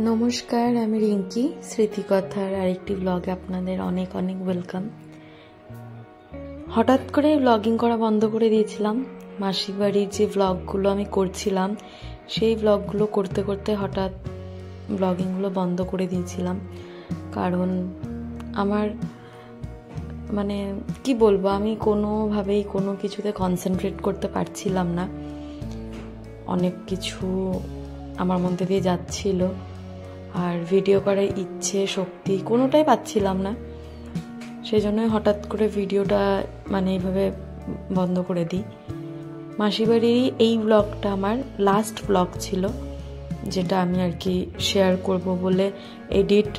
নমস্কার, আমি রিঙ্কি। স্মৃতিকথার আরেকটি ব্লগে আপনাদের অনেক অনেক ওয়েলকাম। হঠাৎ করে ব্লগিং করা বন্ধ করে দিয়েছিলাম। মাসির বাড়ির যে ব্লগগুলো আমি করছিলাম সেই ব্লগগুলো করতে করতে হঠাৎ ব্লগিংগুলো বন্ধ করে দিয়েছিলাম। কারণ আমার কি বলবো, আমি কোনোভাবেই কোনো কিছুতে কনসেন্ট্রেট করতে পারছিলাম না। অনেক কিছু আমার মধ্যে দিয়ে যাচ্ছিল, আর ভিডিও করার ইচ্ছে শক্তি কোনোটাই পাচ্ছিলাম না। সেই জন্যই হঠাৎ করে ভিডিওটা এইভাবে বন্ধ করে দিই। মাসিবাড়িরই এই ব্লগটা আমার লাস্ট ব্লগ ছিল, যেটা আমি আর কি শেয়ার করব বলে এডিট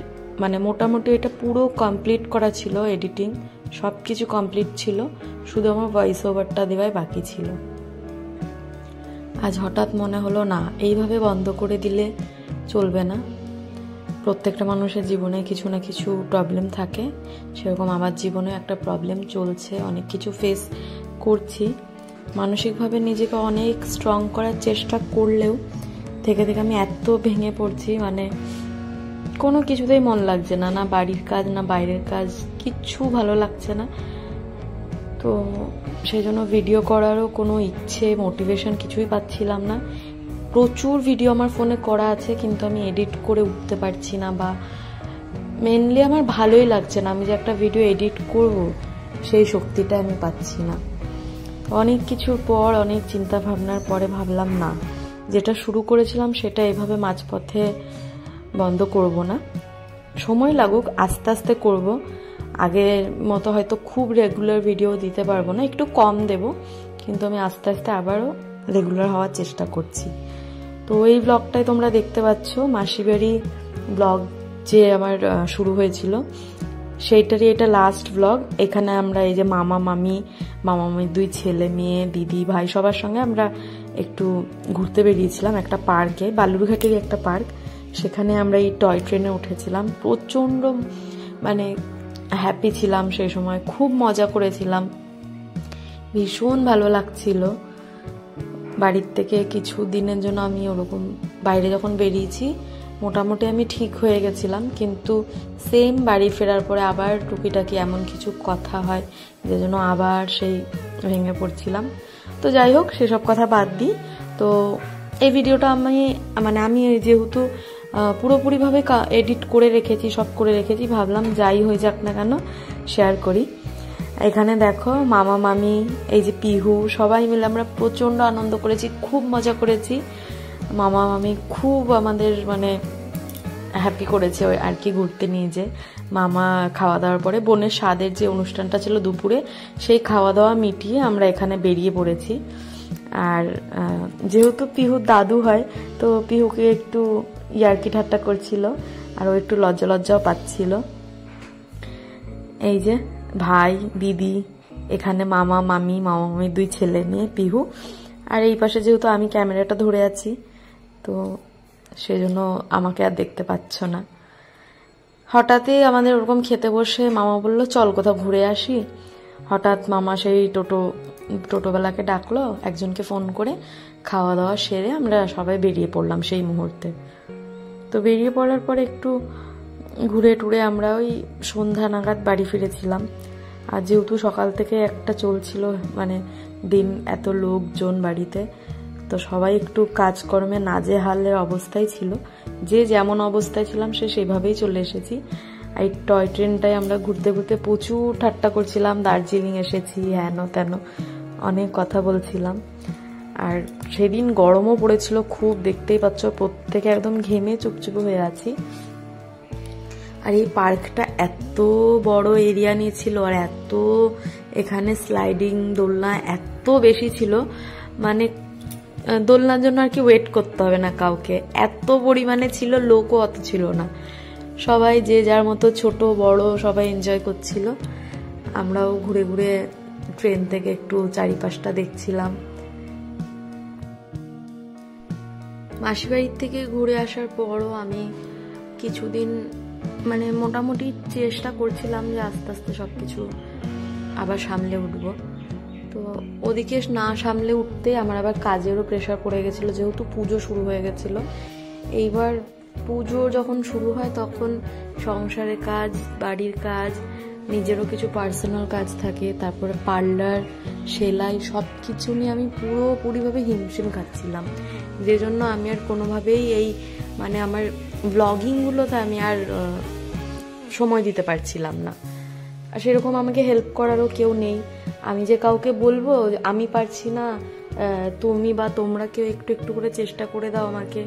মোটামুটি এটা পুরো কমপ্লিট করা ছিল। এডিটিং সব কিছু কমপ্লিট ছিল, শুধু আমার ভয়েস ওভারটা দেওয়াই বাকি ছিল। আজ হঠাৎ মনে হলো না, এইভাবে বন্ধ করে দিলে চলবে না। প্রত্যেকটা মানুষের জীবনে কিছু না কিছু প্রবলেম থাকে, সেরকম আমার জীবনে একটা প্রবলেম চলছে। অনেক কিছু ফেস করছি, মানসিকভাবে নিজেকে অনেক স্ট্রং করার চেষ্টা করলেও থেকে থেকে আমি এত ভেঙে পড়ছি, কোনো কিছুতেই মন লাগছে না, না বাড়ির কাজ না বাইরের কাজ, কিচ্ছু ভালো লাগছে না। তো সেই জন্য ভিডিও করারও কোনো ইচ্ছে মোটিভেশন কিছুই পাচ্ছিলাম না। প্রচুর ভিডিও আমার ফোনে করা আছে, কিন্তু আমি এডিট করে উঠতে পারছি না, বা মেনলি আমার ভালোই লাগছে না। আমি যে একটা ভিডিও এডিট করব সেই শক্তিটা আমি পাচ্ছি না। অনেক কিছুর পর, অনেক চিন্তা ভাবনার পরে ভাবলাম না, যেটা শুরু করেছিলাম সেটা এভাবে মাঝপথে বন্ধ করব না। সময় লাগুক, আস্তে আস্তে করব। আগের মতো হয়তো খুব রেগুলার ভিডিও দিতে পারবো না, একটু কম দেব, কিন্তু আমি আস্তে আস্তে আবারও রেগুলার হওয়ার চেষ্টা করছি। তো এই ব্লগটাই তোমরা দেখতে পাচ্ছ, মাসিবাড়ি ব্লগ যে আমার শুরু হয়েছিল সেইটারই এটা লাস্ট ব্লগ। এখানে আমরা এই যে মামা মামির 2 ছেলে মেয়ে, দিদি ভাই সবার সঙ্গে আমরা একটু ঘুরতে বেরিয়েছিলাম একটা পার্কে, বালুরঘাটেরই একটা পার্ক। সেখানে আমরা এই টয় ট্রেনে উঠেছিলাম। প্রচণ্ড হ্যাপি ছিলাম সেই সময়, খুব মজা করেছিলাম, ভীষণ ভালো লাগছিল। বাড়ির থেকে কিছু দিনের জন্য আমি ওরকম বাইরে যখন বেরিয়েছি মোটামুটি আমি ঠিক হয়ে গেছিলাম, কিন্তু সেম বাড়ি ফেরার পরে আবার টুকিটাকি এমন কিছু কথা হয় যে জন্য আবার সেই ভেঙে পড়ছিলাম। তো যাই হোক, সেসব কথা বাদ দিই। তো এই ভিডিওটা আমি যেহেতু পুরোপুরিভাবে এডিট করে রেখেছি, সব করে রেখেছি, ভাবলাম যাই হয়ে যাক না কেন শেয়ার করি। এখানে দেখো মামা মামি, এই যে পিহু, সবাই মিলে আমরা প্রচণ্ড আনন্দ করেছি, খুব মজা করেছি। মামা মামি খুব আমাদের হ্যাপি করেছে ওই আর কি ঘুরতে নিয়ে। যে মামা খাওয়া দাওয়ার পরে বোনের স্বাদের যে অনুষ্ঠানটা ছিল দুপুরে, সেই খাওয়া দাওয়া মিটিয়ে আমরা এখানে বেরিয়ে পড়েছি। আর যেহেতু পিহুর দাদু হয়, তো পিহুকে একটু ইয়ার্কি ঠাট্টা করছিল, আর ও একটু লজ্জাও পাচ্ছিল। এই যে ভাই দিদি, এখানে মামা মামির 2 ছেলে মেয়ে, পিহু। আর এই পাশে যেহেতু আমি ক্যামেরাটা ধরে আছি, তো সেজন্য আমাকে আর দেখতে পাচ্ছ না। হঠাৎই আমাদের ওরকম খেতে বসে মামা বলল চল কোথাও ঘুরে আসি। হঠাৎ মামা সেই টোটোবেলাকে ডাকলো, একজনকে ফোন করে খাওয়া দাওয়া সেরে আমরা সবাই বেরিয়ে পড়লাম সেই মুহূর্তে। তো বেরিয়ে পড়ার পরে একটু ঘুরে টুরে আমরা ওই সন্ধ্যা নাগাদ বাড়ি ফিরেছিলাম। আর যেহেতু সকাল থেকে একটা চলছিল দিন, এত লোকজন বাড়িতে, তো সবাই একটু কাজকর্মে নাজেহালের অবস্থায় ছিল। যে যেমন অবস্থায় ছিলাম সেইভাবেই চলে এসেছি। এই টয় ট্রেনটায় আমরা ঘুরতে ঘুরতে প্রচুর ঠাট্টা করছিলাম, দার্জিলিং এসেছি, হেন তেন অনেক কথা বলছিলাম। আর সেদিন গরমও পড়েছিল খুব, দেখতেই পাচ্ছ প্রত্যেকে একদম ঘেমে চুপচুপে হয়ে আছি। আর এই পার্কটা এত বড় এরিয়া নিয়েছিল, আর এত এখানে স্লাইডিং দোলনা এত বেশি ছিল, দোলনার জন্য আর কি ওয়েট করতে হবে না কাউকে, এত পরিমাণে ছিল। লোকও অত ছিল না, সবাই যে যার মতো ছোট বড় সবাই এনজয় করছিল। আমরাও ঘুরে ঘুরে ট্রেন থেকে একটু চারিপাশটা দেখছিলাম। মাসিবাড়ির থেকে ঘুরে আসার পরও আমি কিছুদিন মোটামুটি চেষ্টা করছিলাম যে আস্তে আস্তে সবকিছু আবার সামলে উঠবো। তো ওদিকে না সামলে উঠতে আমার আবার কাজেরও প্রেশার পড়ে গেছিলো, যেহেতু পুজো শুরু হয়ে গেছিলো। এইবার পুজো যখন শুরু হয় তখন সংসারের কাজ, বাড়ির কাজ, নিজেরও কিছু পার্সোনাল কাজ থাকে, তারপরে পার্লার, সেলাই, সব কিছু নিয়ে আমি পুরোপুরিভাবে হিমশিম খাচ্ছিলাম, যে জন্য আমি আর কোনোভাবেই এই মানে আমার ব্লগিংগুলোতে আমি আর সময় দিতে পারছিলাম না। আর সেরকম আমাকে হেল্প করারও কেউ নেই। আমি যে কাউকে বলবো আমি পারছি না, তুমি বা তোমরা কেউ একটু একটু করে চেষ্টা করে দাও আমাকে।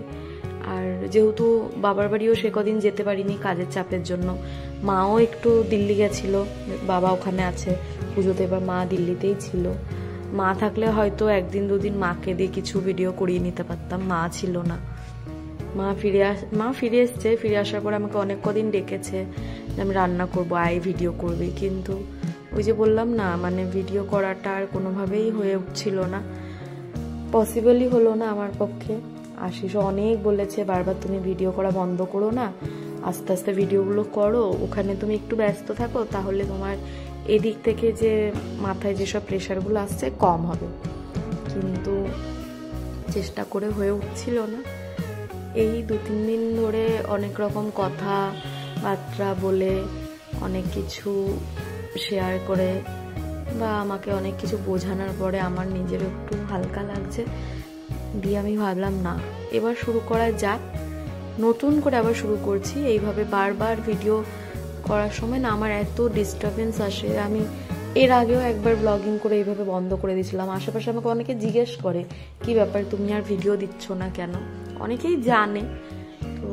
আর যেহেতু বাবার বাড়িও সে কদিন যেতে পারিনি কাজের চাপের জন্য, মাও একটু দিল্লি গেছিল, বাবা ওখানে আছে পুজোতে, এবার মা দিল্লিতেই ছিল। মা থাকলে হয়তো একদিন দুদিন মাকে দিয়ে কিছু ভিডিও করিয়ে নিতে পারতাম, মা ছিল না। মা ফিরে এসছে, ফিরে আসার পর আমাকে অনেক কদিন ডেকেছে যে আমি রান্না করবো, আয় ভিডিও করবি, কিন্তু ওই যে বললাম না মানে ভিডিও করাটা আর কোনোভাবেই হয়ে উঠছিল না, পসিবলই হলো না আমার পক্ষে। আশিসও অনেক বলেছে বারবার তুমি ভিডিও করা বন্ধ করো না, আস্তে আস্তে ভিডিওগুলো করো, ওখানে তুমি একটু ব্যস্ত থাকো, তাহলে তোমার এদিক থেকে যে মাথায় যেসব প্রেশারগুলো আসছে কম হবে। কিন্তু চেষ্টা করে হয়ে উঠছিল না। এই 2-3 দিন ধরে অনেক রকম কথাবার্তা বলে, অনেক কিছু শেয়ার করে বা আমাকে অনেক কিছু বোঝানোর পরে আমার নিজেরও একটু হালকা লাগছে। দিয়ে আমি ভাবলাম না, এবার শুরু করা যাক, নতুন করে আবার শুরু করছি। এইভাবে বারবার ভিডিও করার সময় না আমার এত ডিস্টারবেন্স আসে। আমি এর আগেও একবার ব্লগিং করে এইভাবে বন্ধ করে দিয়েছিলাম। আশেপাশে আমাকে অনেকে জিজ্ঞেস করে কি ব্যাপার তুমি আর ভিডিও দিচ্ছ না কেন, অনেকেই জানে। তো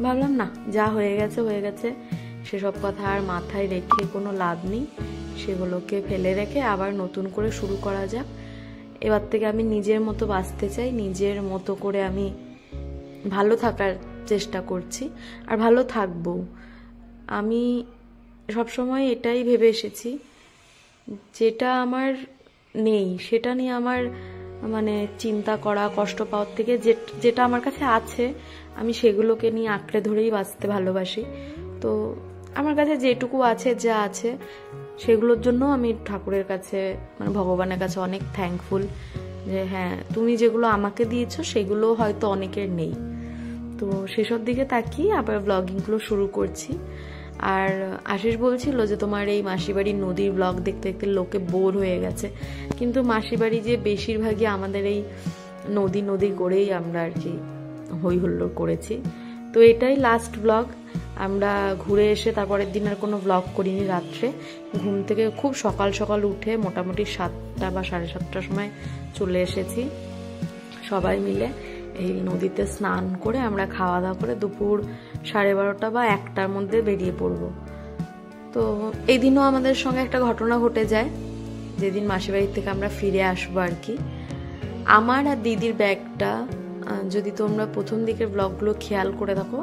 ভাবলাম না, যা হয়ে গেছে, সেসব কথা আর মাথায় রেখে কোনো লাভ নেই, সেগুলোকে ফেলে রেখে আবার নতুন করে শুরু করা যাক। এবার থেকে আমি নিজের মতো বাঁচতে চাই, নিজের মতো করে আমি ভালো থাকার চেষ্টা করছি, আর ভালো থাকবো। আমি সবসময় এটাই ভেবে এসেছি, যেটা আমার নেই সেটা নিয়ে আমার মানে চিন্তা করা, কষ্ট পাওয়ার থেকে যেটা আমার কাছে আছে আমি সেগুলোকে নিয়ে আঁকড়ে ধরেই বাঁচতে ভালোবাসি। তো আমার কাছে যেটুকু আছে, যা আছে, সেগুলোর জন্য আমি ঠাকুরের কাছে মানে ভগবানের কাছে অনেক থ্যাঙ্কফুল যে হ্যাঁ তুমি যেগুলো আমাকে দিয়েছো সেগুলো হয়তো অনেকের নেই। তো সেসব দিকে তাকিয়ে আবার ব্লগিংগুলো শুরু করছি। আর আশিস বলছিল যে তোমার এই মাসিবাড়ির নদীর ব্লগ দেখতে দেখতে লোকে বোর হয়ে গেছে, কিন্তু মাসিবাড়ি যে বেশিরভাগই আমাদের এই নদী করেই আমরা আর কি হই হুল্লোড় করেছি। তো এটাই লাস্ট ব্লগ। আমরা ঘুরে এসে তারপরের দিন আর কোনো ব্লগ করিনি। রাত্রে ঘুম থেকে খুব সকাল সকাল উঠে মোটামুটি 7টা বা 7:30টার সময় চলে এসেছি সবাই মিলে। এই নদীতে স্নান করে আমরা খাওয়া দাওয়া করে দুপুর 12:30 বা 1টার মধ্যে বেরিয়ে পড়ব। তো এই দিনও আমাদের সঙ্গে একটা ঘটনা ঘটে যায়, যেদিন মাসিবাড়ি থেকে আমরা ফিরে আসবো আর কি। আমার আর দিদির ব্যাগটা যদি তোমরা প্রথম দিকের ব্লগগুলো খেয়াল করে দেখো,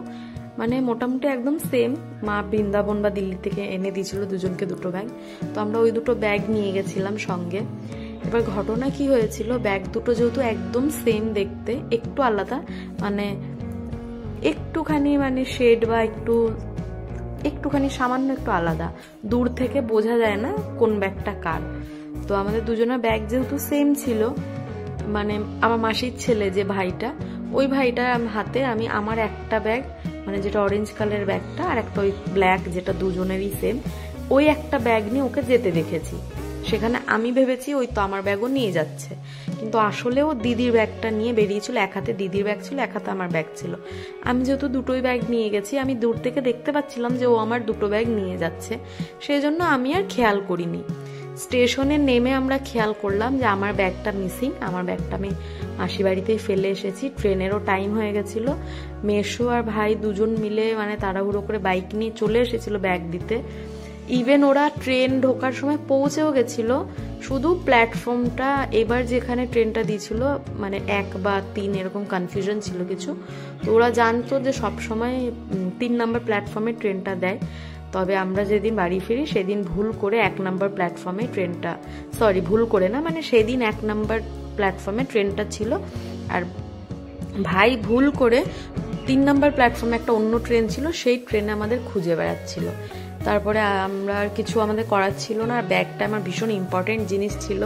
মানে মোটামুটি একদম সেম। মা বৃন্দাবন বা দিল্লি থেকে এনে দিয়েছিল দুজনকে দুটো ব্যাগ, তো আমরা ওই দুটো ব্যাগ নিয়ে গেছিলাম সঙ্গে। এবার ঘটনা কি হয়েছিল, ব্যাগ দুটো যেহেতু একদম সেম দেখতে, একটু আলাদা মানে একটুখানি মানে শেড বা একটুখানি সামান্য একটু আলাদা, দূর থেকে বোঝা যায় না কোন ব্যাগটা কার। তো আমাদের দুজনের ব্যাগ যেহেতু সেম ছিল, মানে আমার মাসির ছেলে যে ভাইটা, ওই ভাইটার হাতে আমি আমার একটা ব্যাগ মানে যেটা অরেঞ্জ কালারের ব্যাগটা, আর একটা ওই ব্ল্যাক যেটা দুজনেরই সেম, ওই একটা ব্যাগ নিয়ে ওকে যেতে দেখেছি। সেখানে আমি ভেবেছি ওই তো আমার ব্যাগও নিয়ে যাচ্ছে, কিন্তু আসলে ও দিদির ব্যাগটা নিয়ে বেরিয়েছিল। এক হাতে দিদির ব্যাগ ছিল, এক হাতে আমার ব্যাগ ছিল। আমি যেহেতু দুটোই ব্যাগ নিয়ে গেছি, আমি দূর থেকে দেখতে পাচ্ছিলাম যে ও আমার দুটো ব্যাগ নিয়ে যাচ্ছে, সেই জন্য আমি আর খেয়াল করিনি। স্টেশনে নেমে আমরা খেয়াল করলাম যে আমার ব্যাগটা মিসিং। আমার ব্যাগটা আমি মাসি বাড়িতেই ফেলে এসেছি, ট্রেনেরও টাইম হয়ে গেছিল। মেসো আর ভাই দুজন মিলে মানে তাড়াহুড়ো করে বাইক নিয়ে চলে এসেছিল ব্যাগ দিতে। ইভেন ওরা ট্রেন ঢোকার সময় পৌঁছেও গেছিল, শুধু প্ল্যাটফর্মটা এবার যেখানে ট্রেনটা দিয়েছিল মানে 1 বা 3 এরকম কনফিউশন ছিল কিছু। তো ওরা জানতো যে সবসময় 3 নম্বর প্ল্যাটফর্মে ট্রেনটা দেয়। তবে আমরা যেদিন বাড়ি ফিরি সেদিন ভুল করে 1 নম্বর প্ল্যাটফর্মে ট্রেনটা, সরি ভুল করে না, মানে সেদিন 1 নম্বর প্ল্যাটফর্মে ট্রেনটা ছিল, আর ভাই ভুল করে 3 নম্বর প্ল্যাটফর্মে একটা অন্য ট্রেন ছিল, সেই ট্রেনে আমাদের খুঁজে বেড়াচ্ছিল। তারপরে আমরা আর কিছু আমাদের করার ছিল না। আর ব্যাগটা আমার ভীষণ ইম্পর্টেন্ট জিনিস ছিল,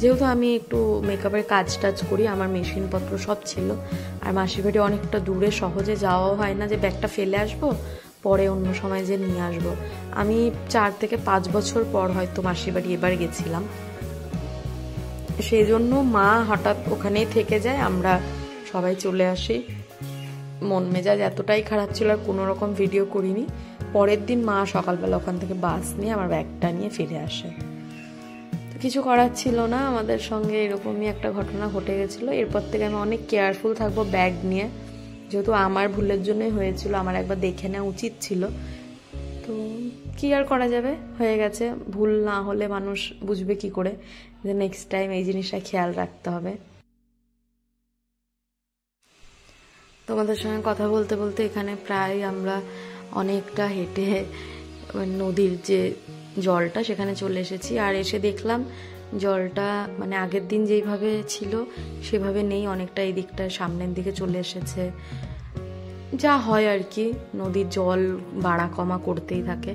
যেহেতু আমি একটু মেকআপের কাজ টাজ করি, আমার মেশিনপত্র সব ছিল, আর মাসির বাড়ি অনেকটা দূরে, সহজে যাওয়াও হয় না যে ব্যাগটা ফেলে আসবো পরে অন্য সময় যে নিয়ে আসবো। আমি 4 থেকে 5 বছর পর হয়তো মাসির বাড়ি এবার গেছিলাম, সেই জন্য মা হঠাৎ ওখানেই থেকে যায়, আমরা সবাই চলে আসি। মন মেজাজ এতটাই খারাপ ছিল, আর কোনো রকম ভিডিও করিনি। পরের দিন মা সকালবেলা ওখান থেকে বাস নিয়ে আমার ব্যাগটা নিয়ে ফিরে আসে। তো কিছু করার ছিল না, আমাদের সঙ্গে এরকমই একটা ঘটনা ঘটে গেছিলো। এরপর থেকে আমি অনেক কেয়ারফুল থাকবো ব্যাগ নিয়ে, যেহেতু আমার ভুলের জন্যই হয়েছিল, আমার একবার দেখে নেওয়া উচিত ছিল। তো কি আর করা যাবে, হয়ে গেছে। ভুল না হলে মানুষ বুঝবে কি করে যে নেক্সট টাইম এই জিনিসটা খেয়াল রাখতে হবে। তোমাদের সঙ্গে কথা বলতে বলতে এখানে প্রায় আমরা অনেকটা হেঁটে নদীর যে জলটা সেখানে চলে এসেছি। আর এসে দেখলাম জলটা মানে আগের দিন যেইভাবে ছিল সেভাবে নেই, অনেকটা এই দিকটা সামনের দিকে চলে এসেছে। যা হয় আর কি, নদীর জল বাড়া কমা করতেই থাকে,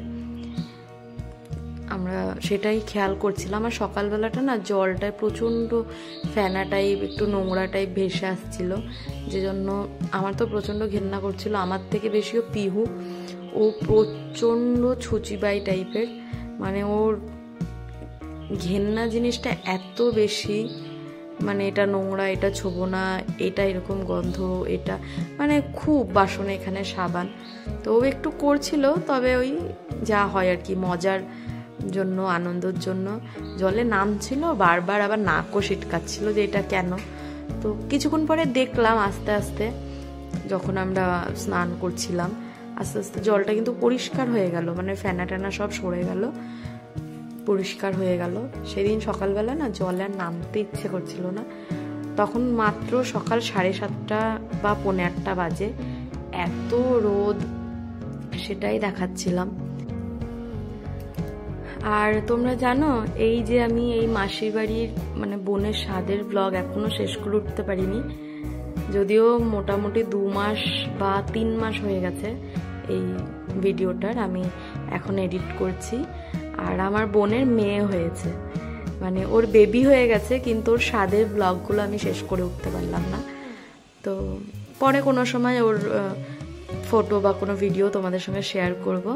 আমরা সেটাই খেয়াল করছিলাম। আর সকালবেলাটা না জলটায় প্রচণ্ড ফেনা টাইপ, একটু নোংরা টাইপ ভেসে আসছিল, যে জন্য আমার তো প্রচণ্ড ঘেন্না করছিল। আমার থেকে বেশিও পিহু, ও প্রচণ্ড ছুচিবাই টাইপের, মানে ওর ঘেন্না জিনিসটা এত বেশি, মানে এটা নোংরা, এটা ছোবো না, এটা এরকম গন্ধ, এটা মানে খুব বাসনে এখানে সাবান। তো ও একটু করছিল, তবে ওই যা হয় আর কি, মজার জন্য, আনন্দের জন্য জলে নামছিল, বারবার আবার নাকও সিটকাচ্ছিল যে এটা কেন। তো কিছুক্ষণ পরে দেখলাম আস্তে আস্তে, যখন আমরা স্নান করছিলাম আস্তে আস্তে জলটা কিন্তু পরিষ্কার হয়ে গেল, মানে ফেনা টেনা সব সরে গেল, পরিষ্কার হয়ে গেল। সেদিন সকালবেলা না জলে আর নামতে ইচ্ছে করছিল না, তখন মাত্র সকাল 7:30 বা 8:45 বাজে, এত রোদ, সেটাই দেখাচ্ছিলাম। আর তোমরা জানো, এই যে আমি এই মাসির বাড়ির মানে বোনের স্বাদের ব্লগ এখনো শেষ করে উঠতে পারিনি, যদিও মোটামুটি 2 মাস বা 3 মাস হয়ে গেছে এই ভিডিওটার, আমি এখন এডিট করছি। আর আমার বোনের মেয়ে হয়েছে, মানে ওর বেবি হয়ে গেছে, কিন্তু ওর স্বাদের ব্লগগুলো আমি শেষ করে উঠতে পারলাম না। তো পরে কোনো সময় ওর ফটো বা কোনো ভিডিও তোমাদের সঙ্গে শেয়ার করব।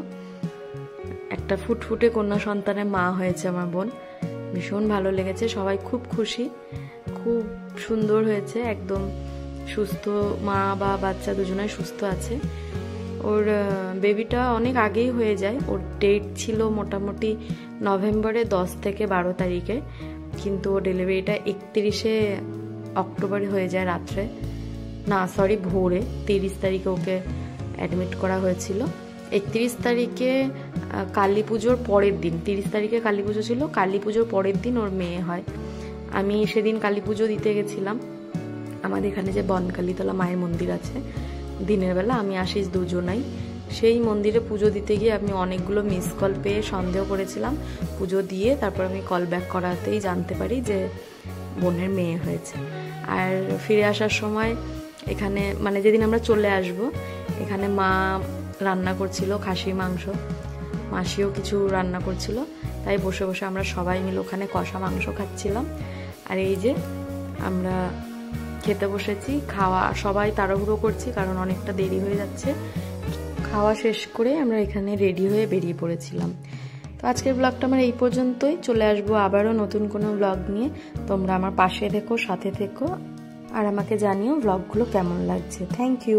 একটা ফুটফুটে কন্যা সন্তানের মা হয়েছে আমার বোন, ভীষণ ভালো লেগেছে, সবাই খুব খুশি, খুব সুন্দর হয়েছে, একদম সুস্থ, মা বা বাচ্চা দুজনাই সুস্থ আছে। ওর বেবিটা অনেক আগেই হয়ে যায়, ওর ডেট ছিল মোটামুটি নভেম্বরে 10 থেকে 12 তারিখে, কিন্তু ওর ডেলিভারিটা 31শে অক্টোবরে হয়ে যায় রাত্রে, না সরি ভোরে। 30 তারিখে ওকে অ্যাডমিট করা হয়েছিল। 31 তারিখে কালী পুজোর পরের দিন, 30 তারিখে কালী পুজো ছিল, কালী পুজোর পরের দিন ওর মেয়ে হয়। আমি সেদিন কালী পুজো দিতে গেছিলাম, আমাদের এখানে যে বনকালীতলা মায়ের মন্দির আছে, দিনের বেলা আমি আশিস দুজনাই সেই মন্দিরে পুজো দিতে গিয়ে আমি অনেকগুলো মিস কল পেয়ে সন্দেহ করেছিলাম। পুজো দিয়ে তারপর আমি কল ব্যাক করাতেই জানতে পারি যে বোনের মেয়ে হয়েছে। আর ফিরে আসার সময় এখানে মানে যেদিন আমরা চলে আসব, এখানে মা রান্না করছিল খাসির মাংস, মাসিও কিছু রান্না করছিল, তাই বসে বসে আমরা সবাই মিলে ওখানে কষা মাংস খাচ্ছিলাম। আর এই যে আমরা খেতে বসেছি, খাওয়া সবাই তাড়াহুড়ো করছি কারণ অনেকটা দেরি হয়ে যাচ্ছে। খাওয়া শেষ করে আমরা এখানে রেডি হয়ে বেরিয়ে পড়েছিলাম। তো আজকের ব্লগটা আমার এই পর্যন্তই, চলে আসবো আবারও নতুন কোনো ব্লগ নিয়ে। তোমরা আমার পাশে থেকো, সাথে থেকো, আর আমাকে জানিও ব্লগগুলো কেমন লাগছে। Thank you.